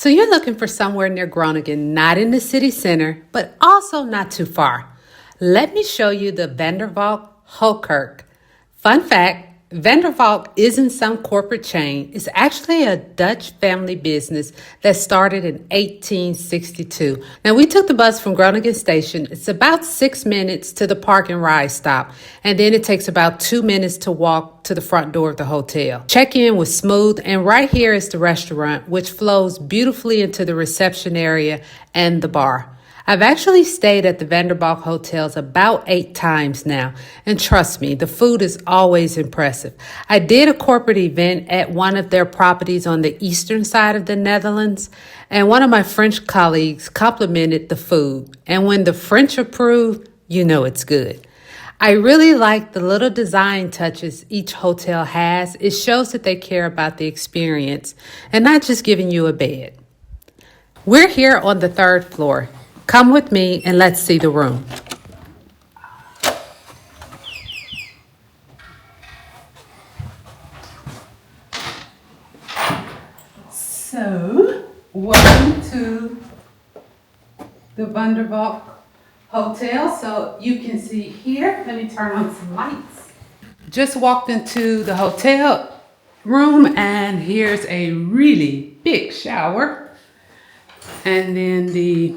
So you're looking for somewhere near Groningen, not in the city center, but also not too far. Let me show you the Valk-Groningen-Hoogkerk. Fun fact, Valk isn't some corporate chain. It's actually a Dutch family business that started in 1862. Now, we took the bus from Groningen Station. It's about 6 minutes to the park and ride stop, and then it takes about 2 minutes to walk to the front door of the hotel. Check-in was smooth, and right here is the restaurant, which flows beautifully into the reception area and the bar. I've actually stayed at the Valk hotels about 8 times now, and trust me, the food is always impressive. I did a corporate event at one of their properties on the eastern side of the Netherlands, and one of my French colleagues complimented the food. And when the French approve, you know it's good. I really like the little design touches each hotel has. It shows that they care about the experience and not just giving you a bed. We're here on the 3rd floor. Come with me and let's see the room. So, welcome to the Valk Hotel. So you can see here, let me turn on some lights. Just walked into the hotel room and here's a really big shower. And then the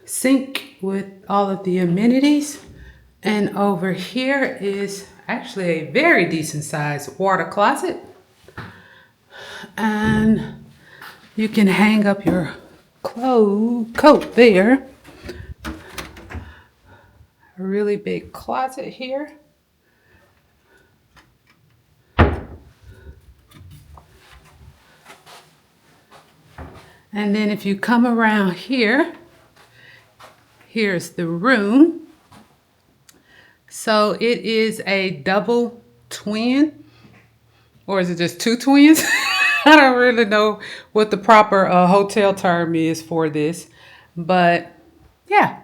sink with all of the amenities, and over here is actually a very decent sized water closet, and you can hang up your coat there. A really big closet here. And then if you come around here, here's the room. So it is a double twin, or is it just 2 twins? I don't really know what the proper hotel term is for this, but yeah,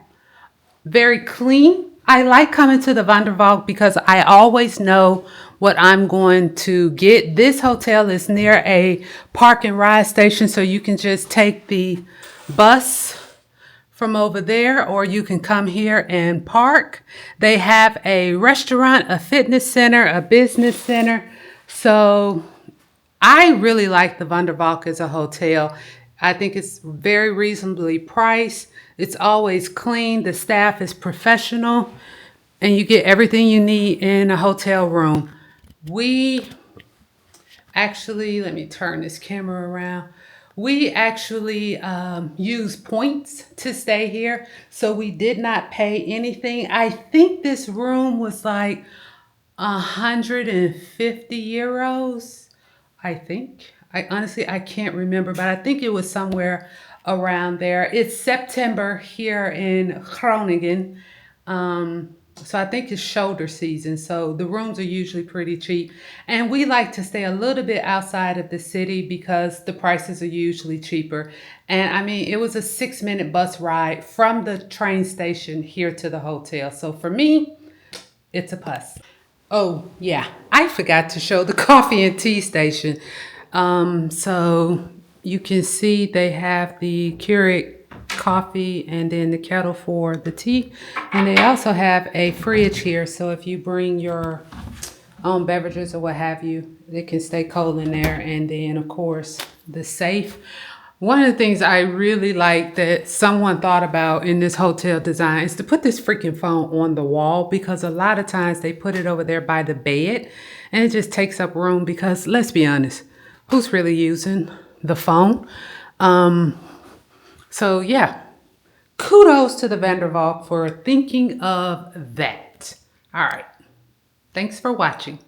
very clean. I like coming to the Valk because I always know what I'm going to get. This hotel is near a park and ride station, so you can just take the bus from over there, or you can come here and park. They have a restaurant, a fitness center, a business center. So I really like the Valk as a hotel. I think it's very reasonably priced. It's always clean. The staff is professional, and you get everything you need in a hotel room. We actually, let me turn this camera around. We actually use points to stay here, so we did not pay anything. I think this room was like 150 euros, I think. I honestly can't remember, but I think it was somewhere around there. It's September here in Groningen. So I think it's shoulder season. So the rooms are usually pretty cheap. And we like to stay a little bit outside of the city because the prices are usually cheaper. And I mean, it was a 6-minute bus ride from the train station here to the hotel. So for me, it's a plus. Oh yeah, I forgot to show the coffee and tea station. So you can see they have the Keurig coffee and then the kettle for the tea, and they also have a fridge here, so if you bring your own beverages or what have you, they can stay cold in there. And then of course the safe. One of the things I really like that someone thought about in this hotel design is to put this freaking phone on the wall, because a lot of times they put it over there by the bed and it just takes up room, because let's be honest, who's really using the phone? So yeah, kudos to the Valk for thinking of that. All right, thanks for watching.